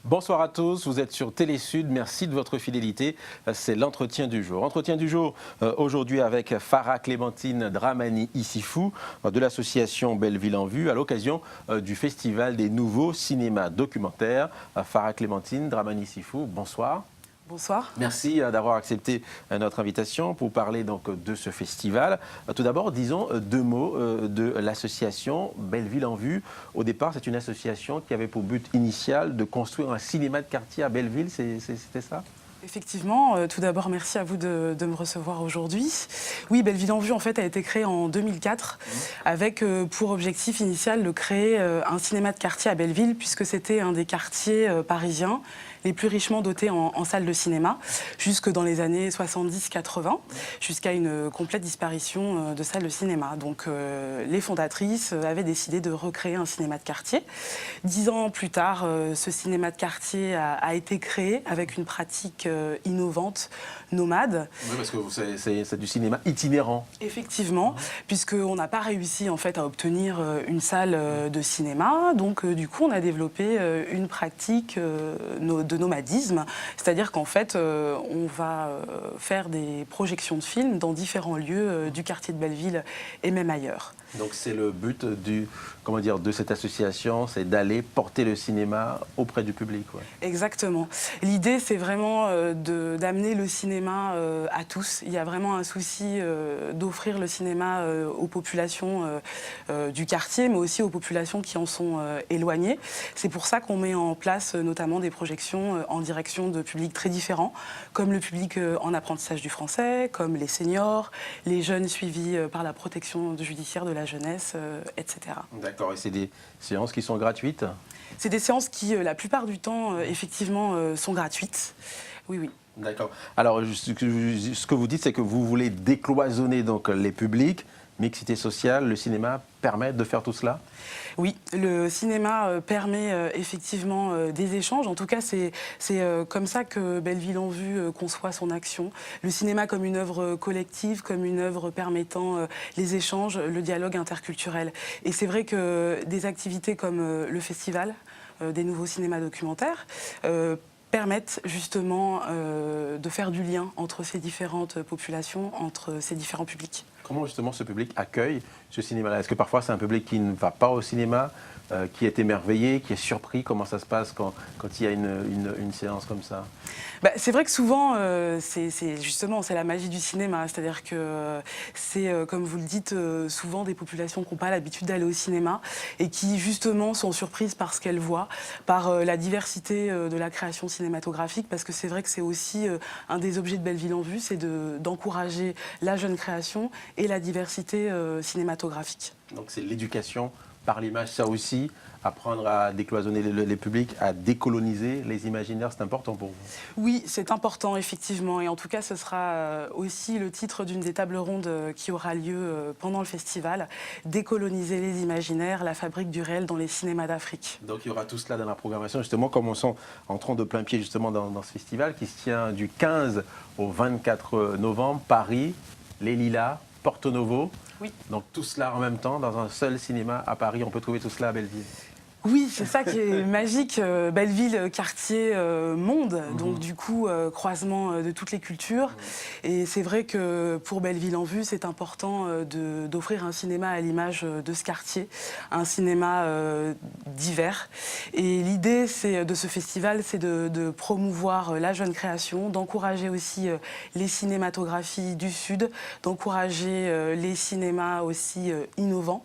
Bonsoir à tous, vous êtes sur Télésud, merci de votre fidélité, c'est l'entretien du jour. Entretien du jour aujourd'hui avec Farah Clémentine Dramani Issifou de l'association Belleville en Vue à l'occasion du Festival des nouveaux cinémas documentaires. Farah Clémentine Dramani Issifou, bonsoir. Bonsoir. Merci d'avoir accepté notre invitation pour parler donc de ce festival. Tout d'abord, disons deux mots de l'association Belleville en Vue. Au départ, c'est une association qui avait pour but initial de construire un cinéma de quartier à Belleville, c'était ça ? Effectivement, tout d'abord, merci à vous de me recevoir aujourd'hui. Oui, Belleville en Vue, en fait, a été créée en 2004 avec pour objectif initial de créer un cinéma de quartier à Belleville, puisque c'était un des quartiers parisiens les plus richement dotés en salles de cinéma, jusque dans les années 70-80, jusqu'à une complète disparition de salles de cinéma. Donc les fondatrices avaient décidé de recréer un cinéma de quartier. 10 ans plus tard, ce cinéma de quartier a été créé avec une pratique innovante, nomade. Oui, parce que c'est du cinéma itinérant. Effectivement, puisqu'on n'a pas réussi en fait à obtenir une salle de cinéma, donc du coup on a développé une pratique de nomadisme, c'est-à-dire qu'en fait on va faire des projections de films dans différents lieux du quartier de Belleville et même ailleurs. Donc c'est le but de cette association, c'est d'aller porter le cinéma auprès du public. Ouais. Exactement. L'idée, c'est vraiment d'amener le cinéma à tous. Il y a vraiment un souci d'offrir le cinéma aux populations du quartier, mais aussi aux populations qui en sont éloignées. C'est pour ça qu'on met en place notamment des projections en direction de publics très différents, comme le public en apprentissage du français, comme les seniors, les jeunes suivis par la protection judiciaire de la jeunesse, etc. D'accord, et c'est des séances qui sont gratuites ? C'est des séances qui, la plupart du temps, effectivement, sont gratuites. Oui, oui. D'accord. Alors, ce que vous dites, c'est que vous voulez décloisonner donc, les publics, mixité sociale, le cinéma permet de faire tout cela ? Oui, le cinéma permet effectivement des échanges. En tout cas, c'est comme ça que Belleville en Vue conçoit son action. Le cinéma comme une œuvre collective, comme une œuvre permettant les échanges, le dialogue interculturel. Et c'est vrai que des activités comme le festival des nouveaux cinémas documentaires permettent justement de faire du lien entre ces différentes populations, entre ces différents publics. Comment justement ce public accueille ce cinéma-là ? Est-ce que parfois c'est un public qui ne va pas au cinéma, qui est émerveillé, qui est surpris ? Comment ça se passe quand il y a une séance comme ça ? C'est vrai que souvent, c'est la magie du cinéma. C'est-à-dire que c'est, comme vous le dites, souvent des populations qui n'ont pas l'habitude d'aller au cinéma et qui, justement, sont surprises par ce qu'elles voient, par la diversité de la création cinématographique, parce que c'est vrai que c'est aussi un des objets de Belleville en Vue, c'est d'encourager la jeune création et la diversité cinématographique. Donc c'est l'éducation par l'image, ça aussi, apprendre à décloisonner les publics, à décoloniser les imaginaires, c'est important pour vous ? Oui, c'est important, effectivement. Et en tout cas, ce sera aussi le titre d'une des tables rondes qui aura lieu pendant le festival, décoloniser les imaginaires, la fabrique du réel dans les cinémas d'Afrique. Donc il y aura tout cela dans la programmation, justement, commençons entrons de plein pied justement dans ce festival qui se tient du 15 au 24 novembre, Paris, Les Lilas, Porto Novo. Oui. Donc tout cela en même temps, dans un seul cinéma à Paris, on peut trouver tout cela à Belleville. Oui, c'est ça qui est magique. Belleville, quartier, monde, donc du coup, croisement de toutes les cultures. Et c'est vrai que pour Belleville en Vue, c'est important d'offrir un cinéma à l'image de ce quartier, un cinéma divers. Et l'idée de ce festival, c'est de promouvoir la jeune création, d'encourager aussi les cinématographies du Sud, d'encourager les cinémas aussi innovants,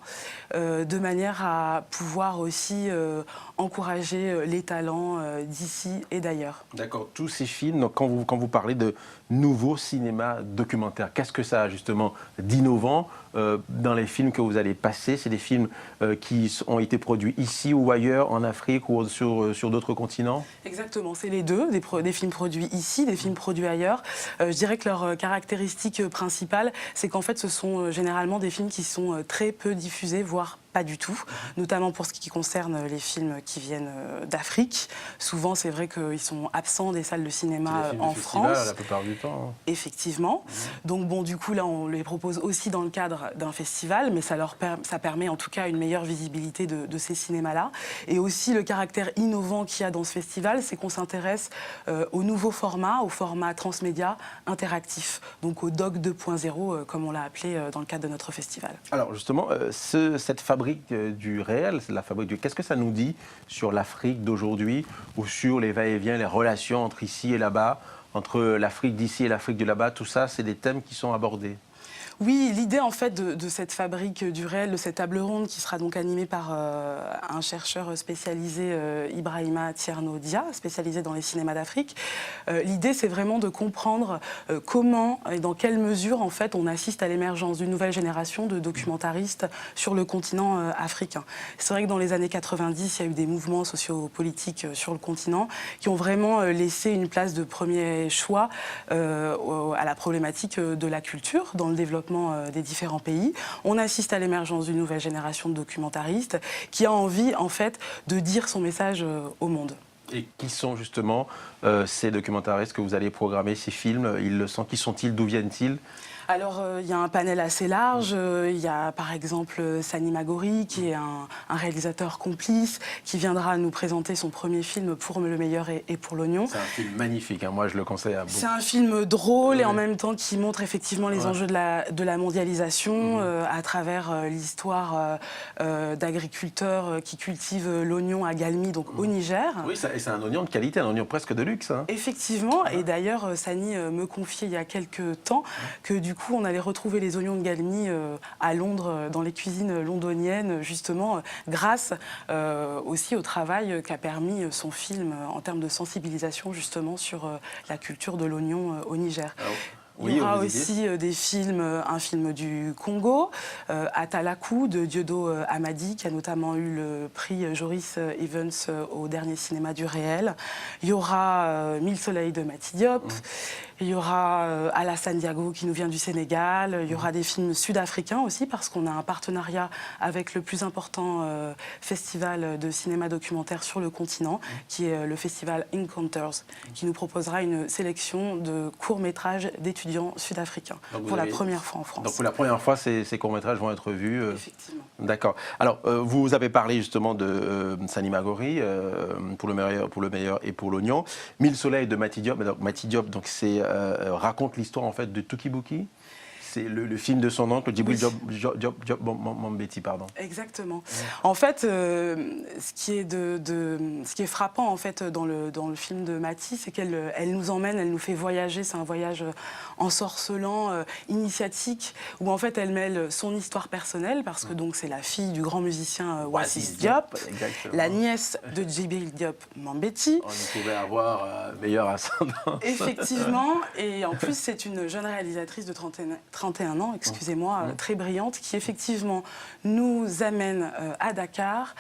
de manière à pouvoir aussi encourager les talents d'ici et d'ailleurs. D'accord, tous ces films, donc quand vous parlez de nouveaux cinémas documentaires, qu'est-ce que ça a justement d'innovant dans les films que vous allez passer ? C'est des films qui ont été produits ici ou ailleurs, en Afrique ou sur d'autres continents ? Exactement, c'est les deux, des films produits ici, des films produits ailleurs. Je dirais que leur caractéristique principale, c'est qu'en fait ce sont généralement des films qui sont très peu diffusés, voire pas du tout, notamment pour ce qui concerne les films qui viennent d'Afrique. Souvent, c'est vrai qu'ils sont absents des salles de cinéma en France. La plupart du temps. Effectivement. Donc bon, du coup, là, on les propose aussi dans le cadre d'un festival, mais ça permet en tout cas une meilleure visibilité de ces cinémas-là. Et aussi, le caractère innovant qu'il y a dans ce festival, c'est qu'on s'intéresse au nouveau format, au format transmédia interactif, donc au DOC 2.0, comme on l'a appelé dans le cadre de notre festival. Alors justement, cette fabrique du réel, qu'est-ce que ça nous dit sur l'Afrique d'aujourd'hui ou sur les va-et-vient, les relations entre ici et là-bas, entre l'Afrique d'ici et l'Afrique de là-bas, tout ça, c'est des thèmes qui sont abordés. Oui, l'idée en fait de cette fabrique du réel, de cette table ronde qui sera donc animée par un chercheur spécialisé, Ibrahima Thierno Dia, spécialisé dans les cinémas d'Afrique. L'idée, c'est vraiment de comprendre comment et dans quelle mesure en fait on assiste à l'émergence d'une nouvelle génération de documentaristes sur le continent africain. C'est vrai que dans les années 90, il y a eu des mouvements sociopolitiques sur le continent qui ont vraiment laissé une place de premier choix à la problématique de la culture dans le développement des différents pays. On assiste à l'émergence d'une nouvelle génération de documentaristes qui a envie, en fait, de dire son message au monde. Et qui sont justement ces documentaristes que vous allez programmer, ces films? Ils le sont. Qui sont-ils? D'où viennent-ils? Alors, il y a un panel assez large. Il y a par exemple Sani Magori, qui est un réalisateur complice, qui viendra nous présenter son premier film Pour le meilleur et pour l'oignon. C'est un film magnifique, hein. Moi je le conseille à beaucoup. C'est un film drôle et en même temps qui montre effectivement les enjeux de la mondialisation à travers l'histoire d'agriculteurs qui cultivent l'oignon à Galmi, donc au Niger. Oui, et c'est un oignon de qualité, un oignon presque de luxe. Hein. Effectivement, et d'ailleurs Sani me confiait il y a quelques temps que du coup on allait retrouver les oignons de Galmi à Londres, dans les cuisines londoniennes, justement grâce aussi au travail qu'a permis son film en termes de sensibilisation justement sur la culture de l'oignon au Niger. Il y aura aussi des films, un film du Congo, Atalakou de Dieudo Amadi, qui a notamment eu le prix Joris Evans au dernier cinéma du réel. Il y aura Mille soleils de Mati Diop. Il y aura Alassane Diago qui nous vient du Sénégal. Il y aura des films sud-africains aussi parce qu'on a un partenariat avec le plus important festival de cinéma documentaire sur le continent, qui est le festival Encounters, qui nous proposera une sélection de courts-métrages d'étudiants sud-africains pour la première fois en France. Donc pour la première fois, ces courts-métrages vont être vus. Effectivement. D'accord. Alors, vous avez parlé justement de Sani Magori, pour le meilleur et pour l'oignon. Mille soleils de Mati Diop. Donc, Mati Diop, donc raconte l'histoire en fait de Tukibuki. C'est le film de son oncle, Djibril Diop Mambéty, pardon. Exactement. En fait, ce qui est frappant en fait dans le film de Mati, c'est qu'elle nous emmène, elle nous fait voyager. C'est un voyage ensorcelant, initiatique, où en fait elle mêle son histoire personnelle, parce que donc c'est la fille du grand musicien Wassis Diop, la nièce de Djibril Diop Mambéty. On pouvait avoir meilleur ascendant. Effectivement, et en plus c'est une jeune réalisatrice de 31 ans, excusez-moi, très brillante, qui effectivement nous amène à Dakar,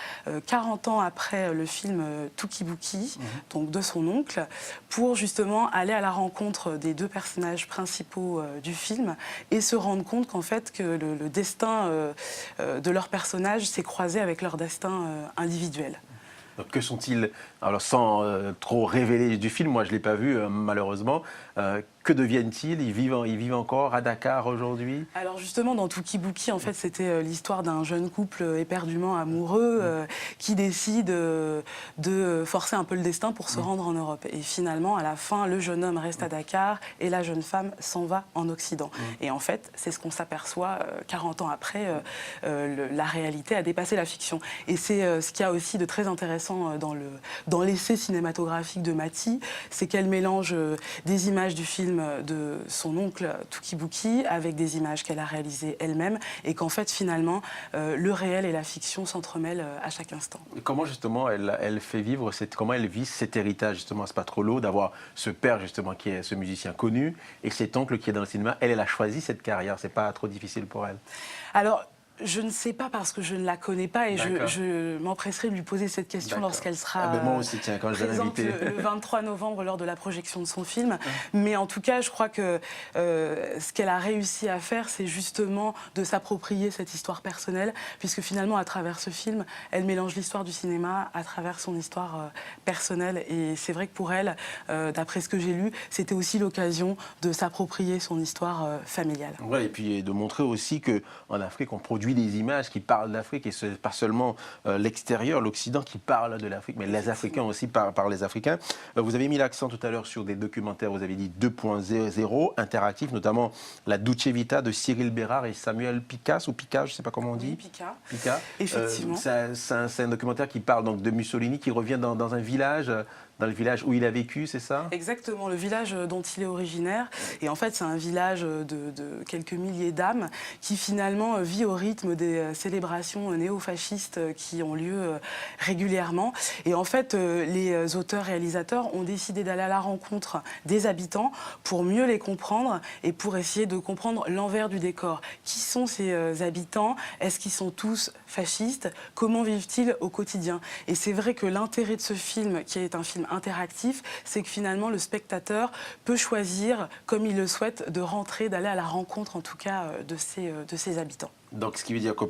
40 ans après le film Tukibuki, donc de son oncle, pour justement aller à la rencontre des deux personnages principaux du film et se rendre compte qu'en fait que le destin de leur personnage s'est croisé avec leur destin individuel. Donc, que sont-ils? Alors sans trop révéler du film, moi je ne l'ai pas vu malheureusement. Que deviennent-ils? Ils vivent encore à Dakar aujourd'hui? Alors justement, dans Tukibuki, en fait, c'était l'histoire d'un jeune couple éperdument amoureux qui décide de forcer un peu le destin pour se rendre en Europe. Et finalement, à la fin, le jeune homme reste à Dakar et la jeune femme s'en va en Occident. Et en fait, c'est ce qu'on s'aperçoit 40 ans après, la réalité a dépassé la fiction. Et c'est ce qu'il y a aussi de très intéressant dans l'essai cinématographique de Mati, c'est qu'elle mélange des images du film de son oncle Tukibuki avec des images qu'elle a réalisées elle-même et qu'en fait finalement le réel et la fiction s'entremêlent à chaque instant. Et comment justement elle fait vivre, comment elle vit cet héritage justement? C'est pas trop lourd d'avoir ce père justement qui est ce musicien connu et cet oncle qui est dans le cinéma. Elle a choisi cette carrière, c'est pas trop difficile pour elle? Alors Je ne sais pas parce que je ne la connais pas et D'accord. je m'empresserai de lui poser cette question D'accord. lorsqu'elle sera moi aussi, tiens, quand je vais présente l'inviter. le 23 novembre lors de la projection de son film. Mais en tout cas, je crois que ce qu'elle a réussi à faire, c'est justement de s'approprier cette histoire personnelle, puisque finalement, à travers ce film, elle mélange l'histoire du cinéma à travers son histoire personnelle. Et c'est vrai que pour elle, d'après ce que j'ai lu, c'était aussi l'occasion de s'approprier son histoire familiale. Ouais, et puis de montrer aussi qu'en Afrique, on produit des images qui parlent d'Afrique, et ce n'est pas seulement l'extérieur, l'Occident qui parle de l'Afrique, mais les Africains aussi par les Africains. Vous avez mis l'accent tout à l'heure sur des documentaires, vous avez dit 2.0, interactifs, notamment La Dolce Vita de Cyril Bérard et Samuel Picasse, ou Pica, je ne sais pas comment on dit. Oui, Pica. Pica. Effectivement. C'est un documentaire qui parle donc de Mussolini, qui revient dans un village, dans le village où il a vécu, c'est ça? Exactement, le village dont il est originaire. Et en fait, c'est un village de quelques milliers d'âmes qui finalement vit au rythme des célébrations néofascistes qui ont lieu régulièrement. Et en fait, les auteurs-réalisateurs ont décidé d'aller à la rencontre des habitants pour mieux les comprendre et pour essayer de comprendre l'envers du décor. Qui sont ces habitants? Est-ce qu'ils sont tous fascistes? Comment vivent-ils au quotidien? Et c'est vrai que l'intérêt de ce film, qui est un film interactif, c'est que finalement le spectateur peut choisir, comme il le souhaite, de rentrer, d'aller à la rencontre en tout cas de ses habitants. Donc ce qui veut dire que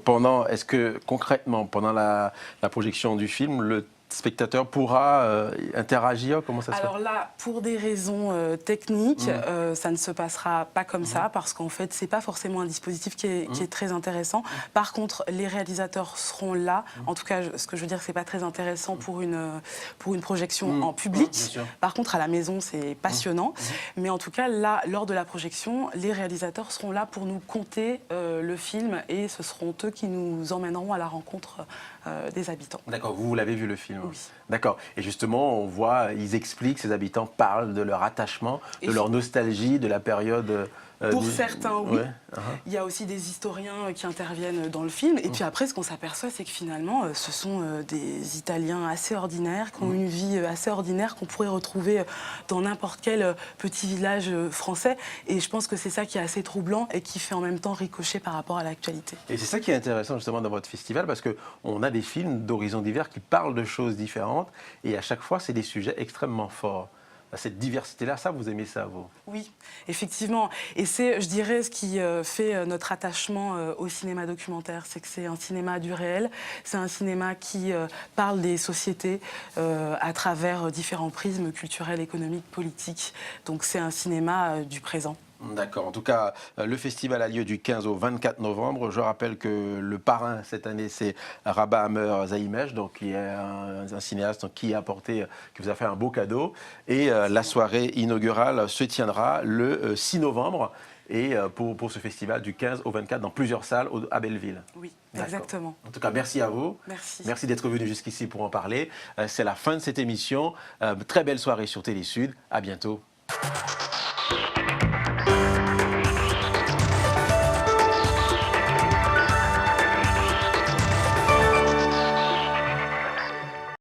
est-ce que concrètement, pendant la projection du film, le spectateur pourra interagir? Comment ça se passe? Alors là, pour des raisons techniques, ça ne se passera pas comme ça, parce qu'en fait, c'est pas forcément un dispositif qui est très intéressant. Par contre, les réalisateurs seront là. En tout cas, ce que je veux dire, c'est pas très intéressant pour une projection en public. Par contre, à la maison, c'est passionnant. Mais en tout cas, là, lors de la projection, les réalisateurs seront là pour nous conter le film, et ce seront eux qui nous emmèneront à la rencontre des habitants. D'accord, vous l'avez vu le film? Oui. D'accord. Et justement, on voit, ils expliquent, ces habitants parlent de leur attachement, de leur nostalgie, de la période... Pour certains, oui. Ouais. Il y a aussi des historiens qui interviennent dans le film. Et puis après, ce qu'on s'aperçoit, c'est que finalement, ce sont des Italiens assez ordinaires, qui ont une vie assez ordinaire, qu'on pourrait retrouver dans n'importe quel petit village français. Et je pense que c'est ça qui est assez troublant et qui fait en même temps ricocher par rapport à l'actualité. Et c'est ça qui est intéressant justement dans votre festival, parce qu'on a des films d'horizons divers qui parlent de choses différentes, et à chaque fois, c'est des sujets extrêmement forts. Cette diversité-là, ça, vous aimez ça, vous? Oui, effectivement. Et c'est, je dirais, ce qui fait notre attachement au cinéma documentaire. C'est que c'est un cinéma du réel. C'est un cinéma qui parle des sociétés à travers différents prismes culturels, économiques, politiques. Donc c'est un cinéma du présent. D'accord. En tout cas, le festival a lieu du 15 au 24 novembre. Je rappelle que le parrain cette année, c'est Rabah Amer Zaïmej, donc qui est un cinéaste qui vous a fait un beau cadeau. Et la soirée inaugurale se tiendra le 6 novembre. Et pour ce festival du 15 au 24 dans plusieurs salles à Belleville. Oui, exactement. En tout cas, merci à vous. Merci. Merci d'être venu jusqu'ici pour en parler. C'est la fin de cette émission. Très belle soirée sur Télé Sud. À bientôt.